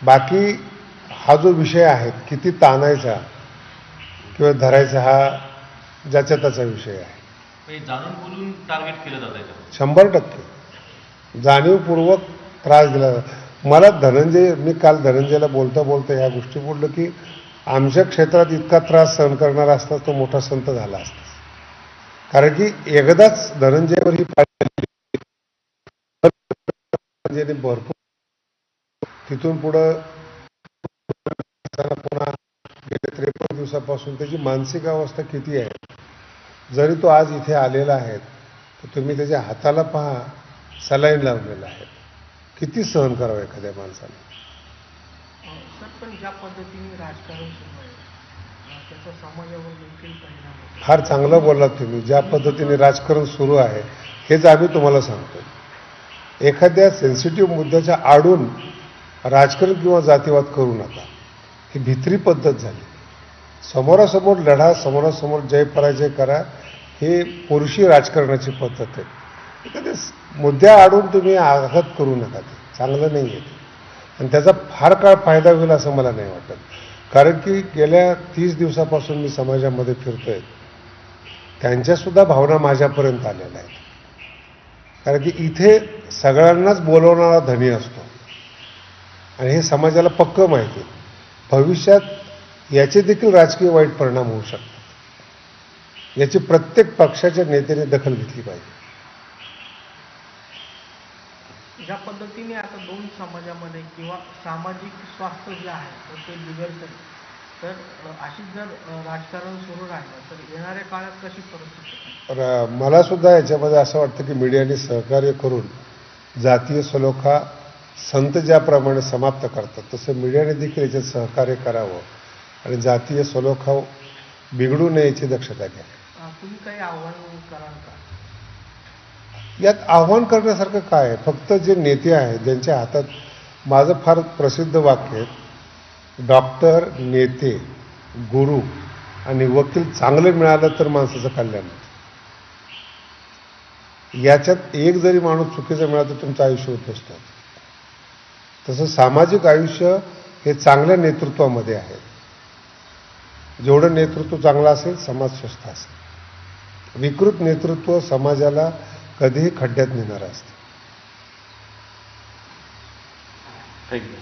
बाकी हा जो विषय आहे किती ताणायचा किंवा धरायचा हा ज्याचा त्याचा विषय आहे. जाणून बोलून टार्गेट केलं जातं. 100% जाणीवपूर्वक त्रास दिला जातो. मला मी काल धनंजयला बोलता बोलता ह्या गोष्टी बोललो की आमच्या क्षेत्रात इतका त्रास सहन करणारा असता तो मोठा संत झाला असता. कारण की एकदाच धनंजयवर ही भरपूर तिथून पुढं पुन्हा गेल्या 53 दिवसापासून त्याची मानसिक अवस्था किती आहे. जरी तो आज इथे आलेला आहे तर तुम्ही त्याच्या हाताला पहा, सलाईन लावलेला आहे. किती सहन करावं एखाद्या माणसाने. सर, पण ज्या पद्धतीने राजकारण सुरू आहे त्याचा समाजावर देखील परिणाम होतो. फार चांगलं बोललात तुम्ही. ज्या पद्धतीने राजकारण सुरू आहे हेच आम्ही तुम्हाला सांगतो. एखाद्या सेन्सिटिव्ह मुद्द्याच्या आडून राजकारण किंवा जातीवाद करू नका. ही भित्री पद्धत झाली. समोरासमोर लढा, समोरासमोर जय पराजय करा. हे पुरुषी राजकारणाची पद्धत आहे. एखाद्या मुद्द्या आडून तुम्ही आघात करू नका. ते चांगलं नाही आहे ते. आणि त्याचा फार काळ फायदा होईल असं मला नाही वाटत. कारण की गेल्या 30 दिवसापासून मी समाजामध्ये फिरतोय. त्यांच्यासुद्धा भावना माझ्यापर्यंत आलेल्या आहेत. कारण की इथे सगळ्यांनाच बोलवणारा धनी असतो आणि हे समाजाला पक्कं माहिती आहे. भविष्यात याचे देखील राजकीय वाईट परिणाम होऊ शकतात. याची प्रत्येक पक्षाच्या नेत्याने दखल घेतली पाहिजे. ज्या पद्धतीने आता दोन समाजामध्ये किंवा सामाजिक स्वास्थ्य जे आहे तर ते बिघडतं, तर अशीच जर राजकारण सुरू राहिलं तर येणाऱ्या काळात कशी परिस्थिती? मला सुद्धा याच्यामध्ये असं वाटतं की मीडियाने सहकार्य करून जातीय सलोखा संत ज्याप्रमाणे समाप्त करतात तसं मीडियाने देखील याच्यात सहकार्य करावं आणि जातीय सलोखा बिघडू नये याची दक्षता घ्या. तुम्ही काही आव्हान कराल का? यात आव्हान करण्यासारखं काय आहे? फक्त जे नेते आहेत ज्यांच्या हातात, माझं फार प्रसिद्ध वाक्य आहे, डॉक्टर, नेते, गुरु आणि वकील चांगलं मिळालं तर माणसाचं कल्याण होतं. याच्यात एक जरी माणूस चुकीचा मिळाला तर तुमचं आयुष्य उद्ध्वस्त होतं. तसं सामाजिक आयुष्य हे चांगल्या नेतृत्वामध्ये आहे. जेवढं नेतृत्व चांगलं असेल समाज स्वस्थ असेल. विकृत नेतृत्व समाजाला कधीही खड्ड्यात नेणारं असतं. थँक्यू.